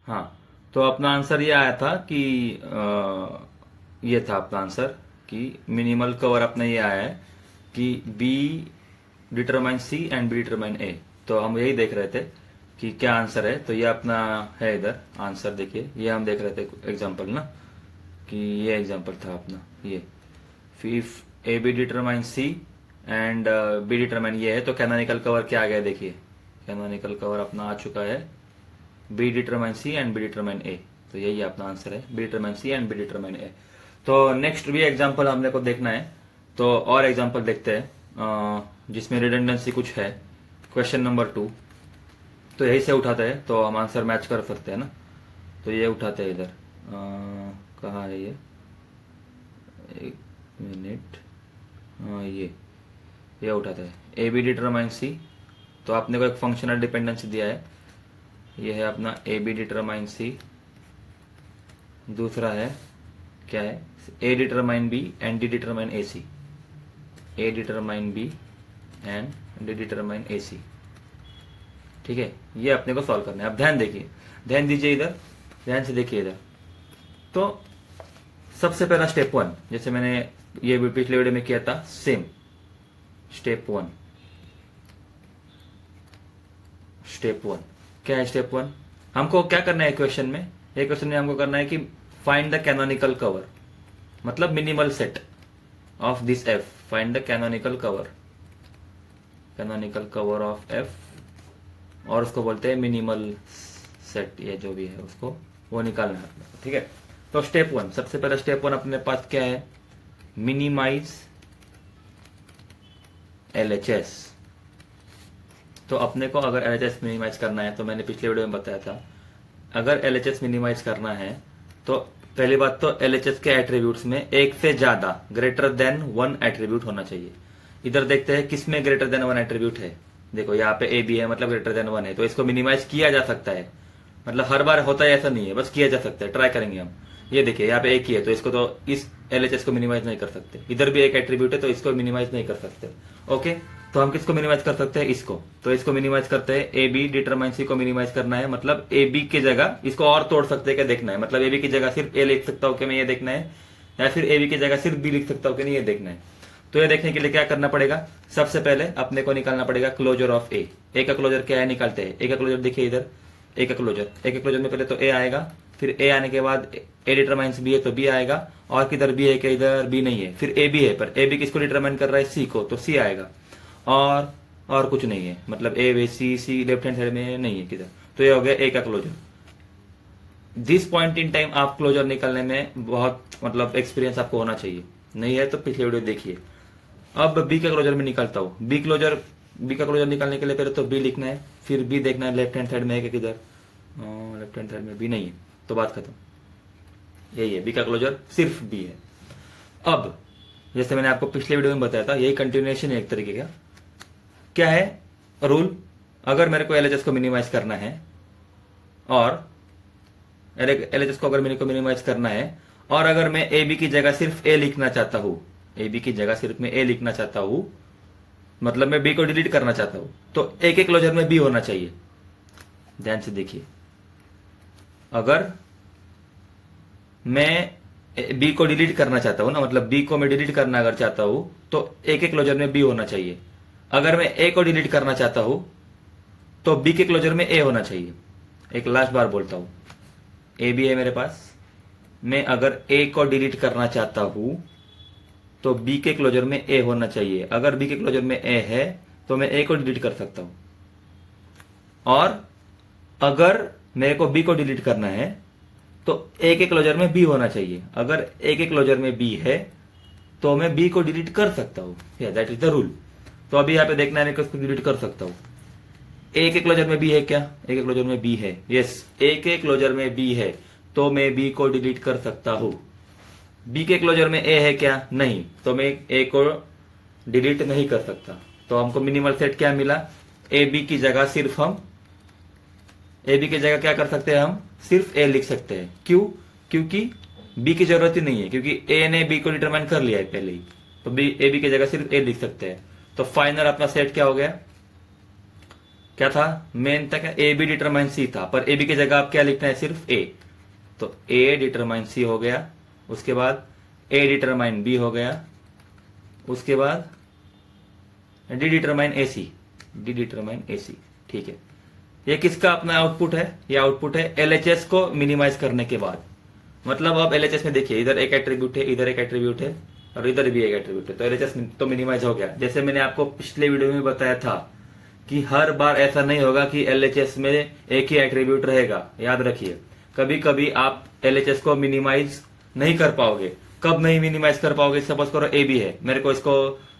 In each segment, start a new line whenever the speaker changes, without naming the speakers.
हाँ, तो अपना आंसर ये आया था कि ये था अपना आंसर कि मिनिमल कवर अपना ये आया है कि B determine C and B determine A. तो हम यही देख रहे थे कि क्या आंसर है। तो ये अपना है इधर आंसर, देखिए ये हम देख रहे थे एग्जांपल ना, कि ये एग्जांपल था अपना ये, if A B determine C and B determine ये है, तो कैनोनिकल कवर क्या आ गया देखिए, कैनोनिकल कवर अपना आ चुका है B determine C and B determine A. तो यही अपना आंसर है, B determine C and B determine A. तो नेक्स्ट भी एग्जांपल हमने को देखना है, तो और एग्जांपल देखते हैं जिसमें रिडंडेंसी कुछ है। क्वेश्चन नंबर 2 तो यही से उठाते हैं, तो हम आंसर मैच कर सकते हैं ना। तो ये उठाते हैं इधर, कहाँ है ये, एक मिनट, हाँ ये उठाते हैं ए बी डिटरमाइन सी। तो आपने को एक फंक्शनल डिपेंडेंसी दिया है, ये है अपना ए बी डिटरमाइन सी। दूसरा है क्या है, A determine B and D determine A C, A determine B and D determine A C. ठीक है, ये अपने को सॉल्व करना है। अब ध्यान देखिए, ध्यान दीजिए इधर, ध्यान से देखिए इधर। तो सबसे पहला स्टेप 1, जैसे मैंने ये भी पिछले वीडियो में किया था सेम, स्टेप 1 क्या है स्टेप 1, हमको क्या करना है क्वेश्चन में, एक क्वेश्चन में हमको करना है कि फाइंड द कैनोनिकल कवर, मतलब minimal set of this F, find the canonical cover of F, और उसको बोलते हैं मिनिमल सेट, ये जो भी है उसको वो निकालना है। ठीक है, तो स्टेप 1, सबसे पहला स्टेप 1 अपने पास क्या है, मिनिमाइज एलएचएस। तो अपने को अगर एलएचएस मिनिमाइज करना है, तो मैंने पिछले वीडियो में बताया था, अगर एलएचएस मिनिमाइज करना है तो पहली बात तो एलएचएस के एट्रीब्यूट्स में एक से ज्यादा ग्रेटर देन 1 एट्रीब्यूट होना चाहिए। इधर देखते हैं किसमें ग्रेटर देन 1 एट्रीब्यूट है। देखो यहाँ पे ए बी है, मतलब ग्रेटर देन 1 है, तो इसको मिनिमाइज किया जा सकता है। मतलब हर बार होता है ऐसा नहीं है, बस किया जा सकता है, ट्राई करेंगे हम। ये देखिए यहाँ पे एक ही है, तो इसको तो इस एलएचएस को मिनिमाइज नहीं कर सकते। इधर भी एक एट्रीब्यूट है, तो इसको मिनिमाइज नहीं कर सकते। ओके, तो हम किसको मिनिमाइज कर सकते हैं, इसको। तो इसको मिनिमाइज करते हैं, ए बी डिटरमाइन सी को मिनिमाइज करना है, मतलब ए बी की जगह इसको और तोड़ सकते हैं क्या, देखना है। मतलब ए बी की जगह सिर्फ ए लिख सकता हूँ कि मैं ये देखना है, या फिर ए बी की जगह सिर्फ बी लिख सकता हूँ कि नहीं, ये देखना है। तो ये देखने के लिए क्या करना पड़ेगा, सबसे पहले अपने को निकालना पड़ेगा क्लोजर ऑफ ए। ए का क्लोजर क्या है, निकालते हैं। ए का क्लोजर देखिए इधर, ए का क्लोजर में पहले तो ए आएगा, फिर ए आने के बाद ए डिटरमाइंस बी है तो बी आएगा, और किधर बी है क्या, इधर बी नहीं है। फिर ए बी है, पर ए बी किसको डिटरमाइन कर रहा है, सी को, तो सी आएगा। और कुछ नहीं है, मतलब A B C left hand side में नहीं है किधर। तो ये हो गया ए का closure. This point in time आप क्लोजर निकालने में बहुत मतलब एक्सपीरियंस आपको होना चाहिए, नहीं है तो पिछले वीडियो देखिए। अब बी का क्लोजर में निकालता हूं, बी का क्लोजर निकालने के लिए पहले तो बी लिखना है, फिर बी देखना है लेफ्ट हैंड साइड में है कि किधर, लेफ्ट हैंड साइड में बी नहीं है, तो बात खत्म। यही है, बी का क्लोजर सिर्फ बी है। अब जैसे मैंने आपको पिछले वीडियो में बताया था, यही कंटिन्यूएशन है एक तरीके का। क्या है रूल, अगर मेरे को एलएचएस को मिनिमाइज करना है, और एलएचएस को अगर मेरे को मिनिमाइज करना है, और अगर मैं ए बी की जगह सिर्फ ए लिखना चाहता हूं, ए बी की जगह सिर्फ मैं ए लिखना चाहता हूं, मतलब मैं बी को डिलीट करना चाहता हूं, तो ए के क्लोजर में बी होना चाहिए। ध्यान से देखिए, अगर मैं बी को डिलीट करना चाहता हूं ना, मतलब बी को मैं डिलीट करना अगर चाहता हूं, तो ए के क्लोजर में बी होना चाहिए। अगर मैं ए को डिलीट करना चाहता हूं, तो बी के क्लोजर में ए होना चाहिए। एक लास्ट बार बोलता हूं, ए बी है मेरे पास, मैं अगर ए को डिलीट करना चाहता हूं, तो बी के क्लोजर में ए होना चाहिए। अगर बी के क्लोजर में ए है, तो मैं ए को डिलीट कर सकता हूं। और अगर मेरे को बी को डिलीट करना है, तो ए के क्लोजर में बी होना चाहिए। अगर ए के क्लोजर में बी है, तो मैं बी को डिलीट कर सकता हूं, दैट इज द रूल। तो अभी यहां पे देखना है, मैं किसको डिलीट कर सकता हूं। ए के क्लोजर में बी है क्या, ए के क्लोजर में बी है, यस, ए के क्लोजर में बी है, तो मैं बी को डिलीट कर सकता हूं। बी के क्लोजर में ए है क्या, नहीं, तो मैं ए को डिलीट नहीं कर सकता। तो हमको मिनिमल सेट क्या मिला, ए बी की जगह सिर्फ हम ए बी की जगह क्या कर सकते हैं, हम सिर्फ ए लिख सकते हैं। क्यों, क्योंकि बी की जरूरत ही नहीं है, क्योंकि ए ने बी को डिटरमाइन कर लिया है पहले ही, तो ए बी की जगह सिर्फ ए लिख सकते हैं। तो फाइनल अपना सेट क्या हो गया, क्या था, मेन था क्या, ए बी डिटरमाइन सी था, पर ए बी की जगह आप क्या लिखना है, सिर्फ ए। तो ए डिटरमाइन सी हो गया, उसके बाद ए डिटरमाइन बी हो गया, उसके बाद D determine A C, D determine A C. ठीक है, ये किसका अपना आउटपुट है, ये आउटपुट है एलएचएस को मिनिमाइज करने के बाद। मतलब अब एलएचएस में देखिए, इधर एक एट्रीब्यूट है, इधर एक एट्रीब्यूट है, और इधर भी एक एट्रीब्यूट है, तो एलएचएस तो मिनिमाइज हो गया। जैसे मैंने आपको पिछले वीडियो में बताया था कि हर बार ऐसा नहीं होगा कि एलएचएस में एक ही एट्रीब्यूट रहेगा, याद रखिए। कभी कभी आप एलएचएस को मिनिमाइज नहीं कर पाओगे। कब नहीं मिनिमाइज कर पाओगे, सपोज करो ए बी है, मेरे को इसको,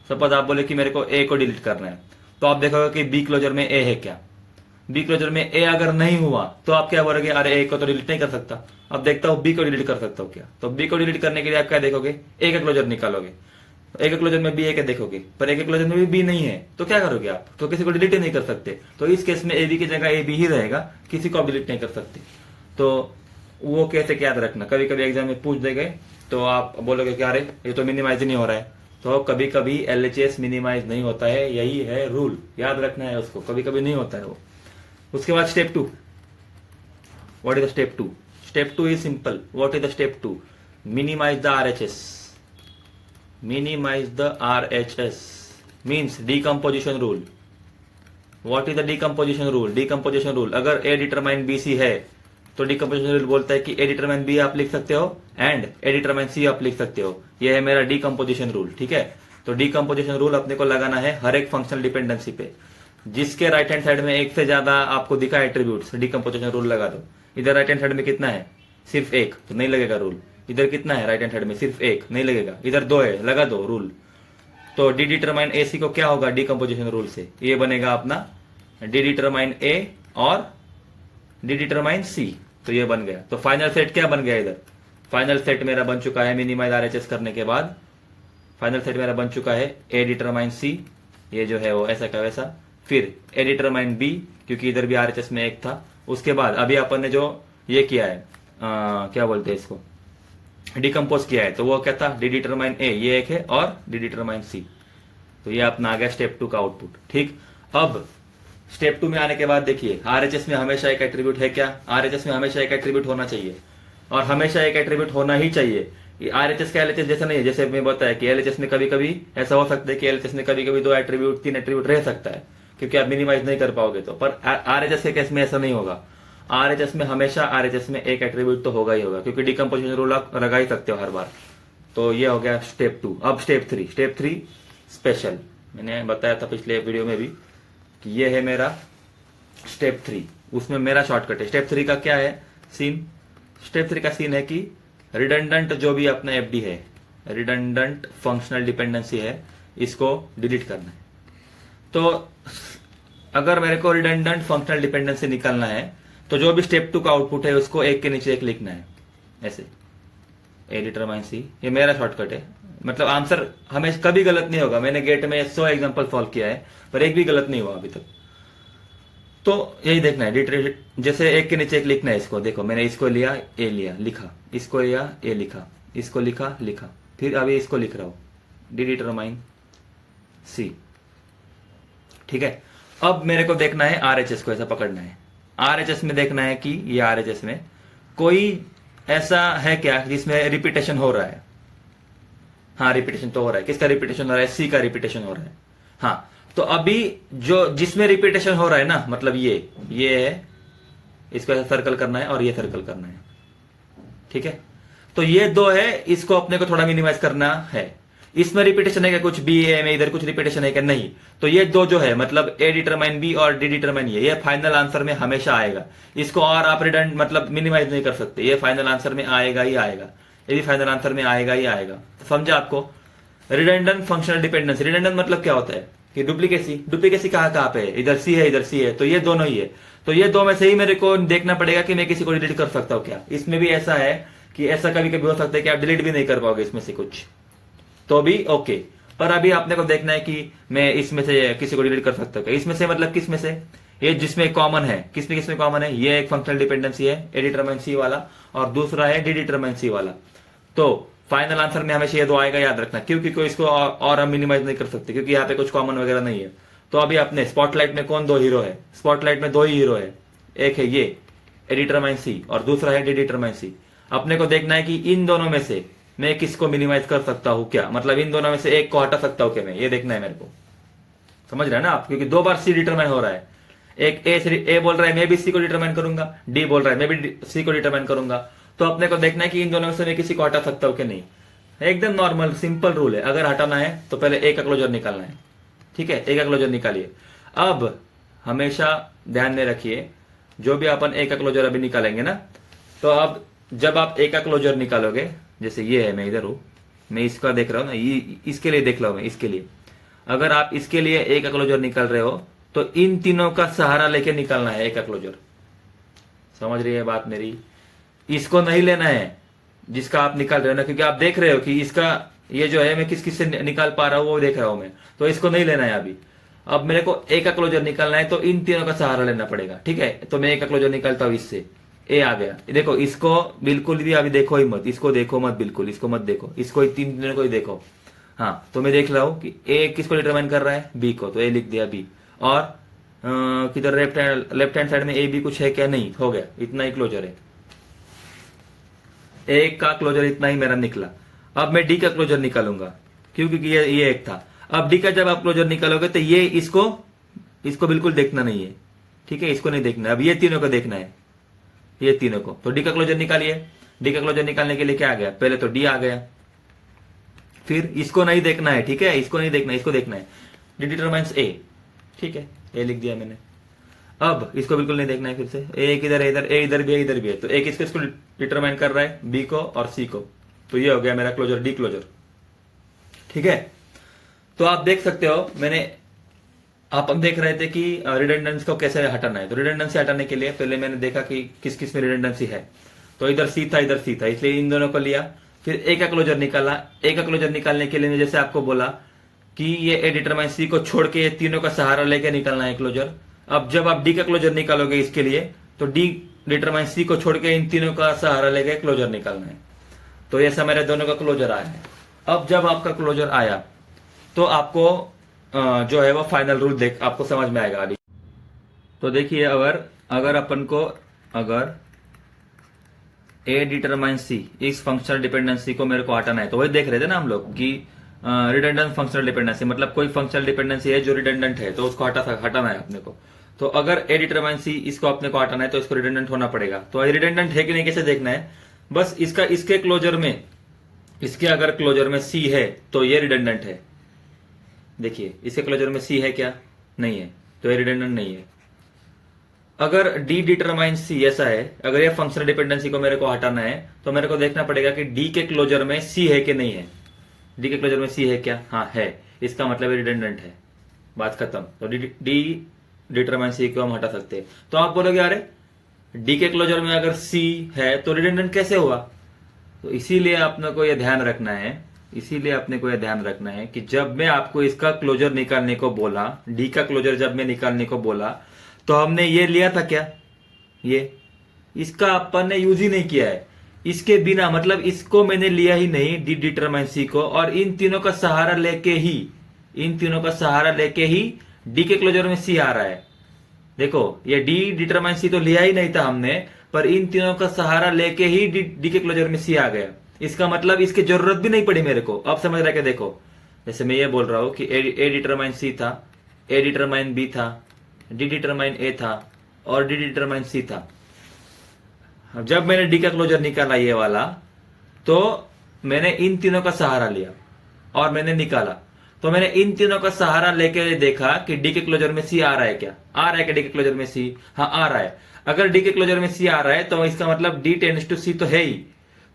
सपोज आप बोले कि मेरे को ए को डिलीट करना है, तो आप देखोगे कि बी क्लोजर में ए है क्या, बी क्लोजर में ए अगर नहीं हुआ तो आप क्या बोलोगे, अरे ए को तो डिलीट नहीं कर सकता, अब देखता हूं बी को डिलीट कर सकता हूं क्या। तो बी को डिलीट करने के लिए आप क्या देखोगे, ए का क्लोजर निकालोगे, ए के क्लोजर में बी ए के देखोगे, पर ए के क्लोजर में भी बी नहीं है, तो क्या करोगे आप, तो किसी को डिलीट ही नहीं कर सकते। तो इस केस में ए बी की जगह ए बी ही रहेगा, किसी को आप डिलीट नहीं कर सकते। तो वो कैसे याद रखना, कभी कभी एग्जाम में पूछ देंगे तो आप बोलोगे कि अरे ये तो मिनिमाइज नहीं हो रहा है। तो कभी कभी एलएचएस मिनिमाइज नहीं होता है, यही है रूल, याद रखना है उसको, कभी कभी नहीं होता है वो। उसके बाद step 2, what is the step 2? Step 2 is simple. What is the step 2? Minimise the RHS. Minimise the RHS means decomposition rule. What is the decomposition rule? Decomposition rule, अगर ए डिटरमाइन बी सी है तो decomposition rule बोलता है कि ए determine B आप लिख सकते हो एंड ए डिटरमाइन सी आप लिख सकते हो। ये है मेरा डीकम्पोजिशन रूल, ठीक है। तो डीकम्पोजिशन रूल अपने को लगाना है हर एक फंक्शनल डिपेंडेंसी पे। जिसके राइट हैंड साइड में एक से ज्यादा आपको दिखा एट्रीब्यूट्स, डीकम्पोजिशन रूल लगा दो। इधर राइट हैंड साइड में कितना है, सिर्फ एक, तो नहीं लगेगा रूल। इधर कितना है राइट हैंड साइड में, सिर्फ एक, नहीं लगेगा। इधर 2 है, लगा दो रूल। तो डी डिटरमाइन ए सी को क्या होगा डीकम्पोजिशन रूल से, ये बनेगा अपना डी डिटरमाइन ए और डी डिटरमाइन सी, तो ये बन गया। तो फाइनल सेट क्या बन गया, इधर फाइनल सेट मेरा बन चुका है मिनिमाइज आरएचएस करने के बाद। फाइनल सेट मेरा बन चुका है ए डिटरमाइन सी, ये जो है वो ऐसा का वैसा, फिर ए डिटरमाइन बी क्योंकि इधर भी आरएचएस में एक था। उसके बाद अभी अपन ने जो ये किया है क्या बोलते हैं इसको, डिकम्पोज किया है, तो वो क्या था, डी डिटरमाइन ए, ये एक है, और डी डिटरमाइन सी। तो ये अपना आ गया स्टेप 2 का आउटपुट, ठीक। अब स्टेप 2 में आने के बाद देखिए, आरएचएस में हमेशा एक एट्रीब्यूट है क्या, आरएचएस में हमेशा एक एट्रीब्यूट होना चाहिए, और हमेशा एक एट्रीब्यूट होना ही चाहिए। आरएचएस का एलएचएस जैसा नहीं है, जैसे मैं बताया कि एलएचएस में कभी कभी ऐसा हो सकता है कि एलएचएस में कभी कभी 2 एट्रीब्यूट 3 एट्रीब्यूट रह सकता है, क्योंकि आप मिनिमाइज नहीं कर पाओगे तो। पर आरएचएस के केस में ऐसा नहीं होगा। आरएचएस में हमेशा आरएचएस में एक एट्रीब्यूट तो होगा ही होगा, क्योंकि डिकम्पोजिशन रूल आप लगा ही सकते हो हर बार। तो ये हो गया स्टेप 2। अब स्टेप 3, स्टेप 3 स्पेशल, मैंने बताया था पिछले वीडियो में भी कि ये है मेरा स्टेप 3, उसमें मेरा शॉर्टकट है। स्टेप 3 का क्या है सीन, स्टेप 3 का सीन है कि रिडंडेंट जो भी अपना एफडी है, रिडंडेंट फंक्शनल डिपेंडेंसी है, इसको डिलीट करना है। तो अगर मेरे को रिडंडेंट फंक्शनल डिपेंडेंसी निकालना है तो जो भी स्टेप 2 का आउटपुट है उसको एक के नीचे एक लिखना है, ऐसे ए डिटरमाइन सी, ये मेरा शॉर्टकट है। मतलब आंसर हमें कभी गलत नहीं होगा। मैंने गेट में 100 एग्जांपल सॉल्व किया है, पर एक भी गलत नहीं हुआ अभी तक। तो यही देखना है, जैसे एक के नीचे एक लिखना है इसको। देखो मैंने इसको लिया, ए लिया, लिखा, इसको लिया, ए लिखा, इसको लिखा, लिखा, फिर अभी इसको लिख रहा हूं डी डिटरमाइन सी, ठीक है। अब मेरे को देखना है आरएचएस को, ऐसा पकड़ना है। आरएचएस में देखना है कि ये आरएचएस में कोई ऐसा है क्या जिसमें रिपीटेशन हो रहा है। हाँ, रिपीटेशन तो हो रहा है। किसका रिपीटेशन हो रहा है, सी का रिपीटेशन हो रहा है। हाँ, तो अभी जो जिसमें रिपीटेशन हो रहा है ना, मतलब ये है, इसको ऐसा सर्कल करना है और ये सर्कल करना है, ठीक है। तो ये 2 है, इसको अपने को थोड़ा मिनिमाइज करना है। इसमें रिपीटेशन है क्या, कुछ बी ए में इधर कुछ रिपीटेशन है क्या, नहीं। तो ये 2 जो है, मतलब ए डिटरमाइन बी और डी डिटरमाइन ये फाइनल आंसर में हमेशा आएगा। इसको और आप रिडंड मतलब मिनिमाइज नहीं कर सकते, ये फाइनल आंसर में आएगा ही आएगा, ये भी फाइनल आंसर में आएगा ही आएगा। समझा आपको? रिडंडेंट फंक्शनल डिपेंडेंसी, रिडंडेंट मतलब क्या होता है कि डुप्लीकेसी कहाँ पे है, इधर सी है इधर सी है, तो ये दोनों ही है। तो ये 2 में से ही मेरे को देखना पड़ेगा कि मैं किसी को डिलीट कर सकता हूँ क्या। इसमें भी ऐसा है कि ऐसा कभी कभी हो सकता है कि आप डिलीट भी नहीं कर पाओगे इसमें से कुछ, तो भी ओके। पर अभी आपने को देखना है कि मैं इसमें से किसी को डिलीट कर सकता हूँ क्या। इसमें से मतलब किसमें से, ये जिसमें कॉमन है, किसमें कॉमन है, ये एक फंक्शनल डिपेंडेंसी है ए डिटरमाइन सी वाला, और दूसरा है डी डिटरमाइन सी वाला। तो फाइनल आंसर में हमेशा ये 2 आएगा, याद रखना। क्योंकि कोई इसको और हम मिनिमाइज नहीं कर सकते, क्योंकि यहाँ पे कुछ कॉमन वगैरह नहीं है। तो अभी अपने स्पॉटलाइट में कौन दो हीरो है? स्पॉटलाइट में दो ही हीरो है, एक है ये ए डिटरमाइन सी और दूसरा है डी डिटरमाइन सी। अपने को देखना है कि इन दोनों में से मैं किसको मिनिमाइज कर सकता हूं क्या, मतलब इन दोनों में से एक को हटा सकता हूं क्या मैं, ये देखना है मेरे को। समझ रहे हैं ना आप? क्योंकि दो बार सी डिटरमाइन हो रहा है। एक ए बोल रहा है मैं भी सी को डिटरमाइन करूंगा, डी बोल रहा है मैं भी सी को डिटरमाइन करूंगा। तो अपने को देखना है कि इन दोनों में से मैं किसी को हटा सकता हूं कि नहीं। एकदम नॉर्मल सिंपल रूल है। अगर हटाना है तो पहले ए का क्लोजर निकालना है, ठीक है? ए का क्लोजर निकालिए। अब हमेशा ध्यान में रखिए, जो भी अपन ए का क्लोजर अभी निकालेंगे ना, तो अब जब आप ए का क्लोजर निकालोगे, जैसे ये है, मैं इधर हूं, मैं इसका देख रहा हूं ना, इसके लिए देख रहा हूं मैं, इसके लिए अगर आप इसके लिए ए का क्लोजर निकाल रहे हो तो इन तीनों का सहारा लेके निकालना है ए का क्लोजर। समझ रही है बात मेरी? इसको नहीं लेना है जिसका आप निकाल रहे हो ना, क्योंकि आप देख रहे हो कि इसका ये जो है मैं किस किस से निकाल पा रहा हूं वो देख रहा हूं मैं, तो इसको नहीं लेना है अभी। अब मेरे को ए का क्लोजर निकालना है तो इन तीनों का सहारा लेना पड़ेगा, ठीक है? तो मैं ए का क्लोजर निकालता हूं, इससे ए आ गया। देखो इसको बिल्कुल भी अभी देखो ही मत, इसको देखो मत, बिल्कुल इसको मत देखो, इसको तीन तीनों को ही देखो। हाँ, तो मैं देख रहा हूं कि ए किसको डिटरमाइन कर रहा है? बी को, तो ए लिख दिया बी। और किधर लेफ्ट हैंड साइड में ए बी कुछ है क्या? नहीं, हो गया, इतना ही क्लोजर है। ए का क्लोजर इतना ही मेरा निकला। अब मैं डी का क्लोजर निकालूंगा, क्योंकि ये एक था। अब डी का जब आप क्लोजर निकालोगे तो ये इसको बिल्कुल देखना नहीं है, ठीक है? इसको नहीं देखना, अब ये तीनों को देखना है, ये तीनों को। तो डी का क्लोजर निकालिए। डी का क्लोजर निकालने के लिए क्या आ गया? पहले तो डी आ गया, फिर इसको नहीं देखना है, ठीक है? इसको नहीं देखना है, इसको देखना है। डी डिटरमाइंस ए, ठीक है? ए लिख दिया मैंने। अब इसको बिल्कुल नहीं देखना है, फिर से ए किधर है? इधर। ए इधर भी है, इधर भी है। तो ए किसको डिटरमाइन कर रहा है? बी को और सी को। तो ये हो गया मेरा क्लोजर, डी क्लोजर, ठीक है? तो आप देख सकते हो, आप देख रहे थे कि रिडंडेंसी को कैसे हटाना है। तो रिडंडेंसी हटाने के लिए पहले मैंने देखा कि किस किस में रिडंडेंसी है। तो इधर सी था, इधर सी था, इसलिए इन दोनों को लिया। फिर ए का क्लोजर निकाला। ए का क्लोजर निकालने के लिए मैं जैसे आपको बोला कि ये ए डिटरमाइन सी को छोड़ के ये तीनों का सहारा लेके निकालना है क्लोजर। अब जब आप डी का क्लोजर निकालोगे इसके लिए, तो डी डिटरमाइन सी को छोड़ के इन तीनों का सहारा लेके क्लोजर निकालना है। तो ऐसा मेरे दोनों का क्लोजर आया है। अब जब आपका क्लोजर आया तो आपको जो है वो फाइनल रूल आपको समझ में आएगा अभी। तो देखिए, अगर अपन को अगर ए डिटरमाइन सी, इस फंक्शनल डिपेंडेंसी को मेरे को हटाना है, तो वही देख रहे थे ना हम लोग कि रिडंडेंट फंक्शनल डिपेंडेंसी, मतलब कोई फंक्शनल डिपेंडेंसी है जो रिडंडेंट है तो उसको हटाना है अपने को। तो अगर ए डिटरमाइन सी इसको अपने को हटाना है तो इसको रिडंडेंट होना पड़ेगा। तो रिडंडेंट है कि नहीं कैसे देखना है? बस इसके क्लोजर में, इसके अगर क्लोजर में सी है तो ये रिडंडेंट है। देखिए, इसके क्लोजर में सी है क्या? नहीं है, तो ये रिडंडेंट नहीं है। अगर डी डिटरमाइन सी ऐसा है, अगर ये फंक्शनल डिपेंडेंसी को मेरे को हटाना है तो मेरे को देखना पड़ेगा कि डी के क्लोजर में सी है कि नहीं है। डी के क्लोजर में सी है क्या? हाँ है, इसका मतलब रिडंडेंट है, बात खत्म। तो डी डिटरमाइन सी को हम हटा सकते हैं। तो आप बोलोगे अरे डी के क्लोजर में अगर सी है तो रिडंडेंट कैसे हुआ? तो इसीलिए अपने को यह ध्यान रखना है कि जब मैं आपको इसका क्लोजर निकालने को बोला, डी का क्लोजर जब मैं निकालने को बोला, तो हमने ये लिया था क्या? इसका अपन ने यूज ही नहीं किया है। इसके बिना, मतलब इसको मैंने लिया ही नहीं, डी डिटरमाइन सी को, और इन तीनों का सहारा लेके ही डी के क्लोजर में सी आ रहा है। देखो, ये डी डिटरमाइन सी तो लिया ही नहीं था हमने, पर इन तीनों का सहारा लेके ही डी के क्लोजर में सी आ गया। इसका मतलब इसकी जरूरत भी नहीं पड़ी मेरे को। अब समझ रहा है क्या? देखो, जैसे मैं ये बोल रहा हूं कि ए डिटरमाइन सी था, ए डिटरमाइन बी था, डी डिटरमाइन ए था और डी डिटरमाइन सी था। जब मैंने डी का क्लोजर निकाला ये वाला, तो मैंने इन तीनों का सहारा लिया और मैंने निकाला। तो मैंने इन तीनों का सहारा लेके देखा कि डी के क्लोजर में सी आ रहा है क्या? आ रहा है क्या डी के क्लोजर में सी? हाँ, आ रहा है। अगर डी के क्लोजर में सी आ रहा है तो इसका मतलब डी टेंड्स टू सी तो है ही।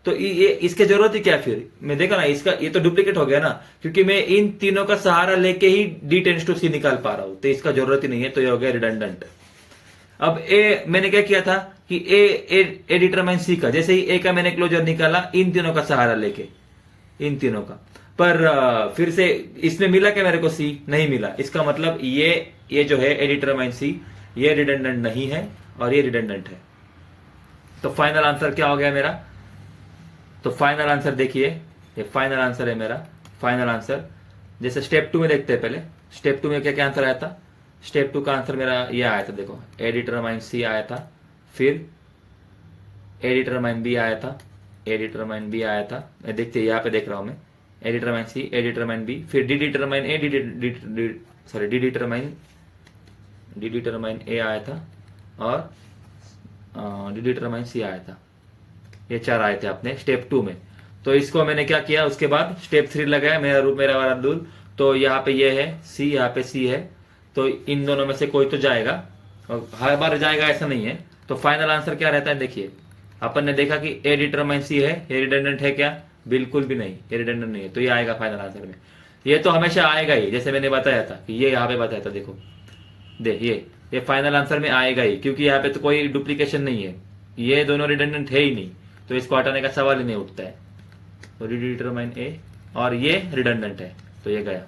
तो ये इसके जरूरत ही क्या? फिर मैं देखा ना, इसका ये तो डुप्लीकेट हो गया ना, क्योंकि मैं इन तीनों का सहारा लेके ही डी टेंड्स टू सी निकाल पा रहा हूं, तो इसका जरूरत ही नहीं है, तो ये हो गया रिडंडेंट। अब ए मैंने क्या किया था कि ए डिटरमाइन सी का, जैसे ही ए का मैंने क्लोजर निकाला इन तीनों का सहारा लेके, इन तीनों का, पर फिर से इसमें मिला क्या मेरे को? सी नहीं मिला। इसका मतलब ये जो है ए डिटरमाइन सी, ये रिडंडेंट नहीं है और ये रिडंडेंट है। तो फाइनल आंसर क्या हो गया मेरा? तो फाइनल आंसर देखिए, ये फाइनल आंसर है मेरा। फाइनल आंसर जैसे स्टेप 2 में देखते हैं। पहले स्टेप 2 में क्या क्या आंसर आया था? स्टेप 2 का आंसर मेरा ये आया था, देखो ए डिटरमाइन सी आया था, फिर ए डिटरमाइन बी आया था, ए डिटरमाइन बी आया था, मैं देखते यहाँ पे देख रहा हूँ मैं, ए determine C, A determine B, फिर डी डिटरमाइन ए, डी डिटरमाइन ए आया था, और डी डिटरमाइन सी आया था। ये 4 आए थे अपने स्टेप 2 में। तो इसको मैंने क्या किया, उसके बाद स्टेप 3 लगाया मेरा वाला रूल। तो यहाँ पे ये है सी, यहाँ पे सी है, तो इन दोनों में से कोई तो जाएगा, और हर बार जाएगा ऐसा नहीं है। तो फाइनल आंसर क्या रहता है, देखिए अपन ने देखा कि ए डिटरमाइन सी है, ये रिडंडेंट है क्या, बिल्कुल भी नहीं, ये रिडंडेंट नहीं है, तो ये आएगा फाइनल आंसर में। ये तो हमेशा आएगा ही, जैसे मैंने बताया था कि ये यहाँ पे बताया था, देखो ये फाइनल आंसर में आएगा ही, क्योंकि यहाँ पे तो कोई डुप्लीकेशन नहीं है, ये दोनों रिडंडेंट है ही नहीं, तो इसको हटाने का सवाल ही नहीं उठता है। तो डी डिटरमाइन ए और ये रिडंडेंट है, तो ये गया,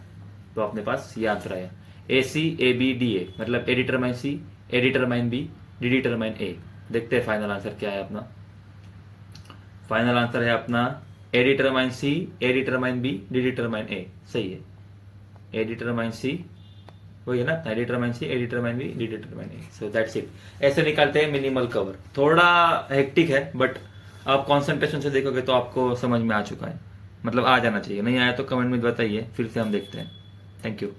तो अपने पास ये आंसर आया ए C A B D A, मतलब ए determine C, A determine B, D determine ए। देखते हैं फाइनल आंसर क्या है अपना। फाइनल आंसर है अपना A determine C, A determine B, D determine A. सही है, ए डिटरमाइन सी वही है ना, A determine C, A determine B, D determine A. So that's it. ऐसे निकालते हैं मिनिमल कवर। थोड़ा हेक्टिक है, बट आप कॉन्सेंट्रेशन से देखोगे तो आपको समझ में आ चुका है, मतलब आ जाना चाहिए। नहीं आया तो कमेंट में बताइए, फिर से हम देखते हैं। Thank you.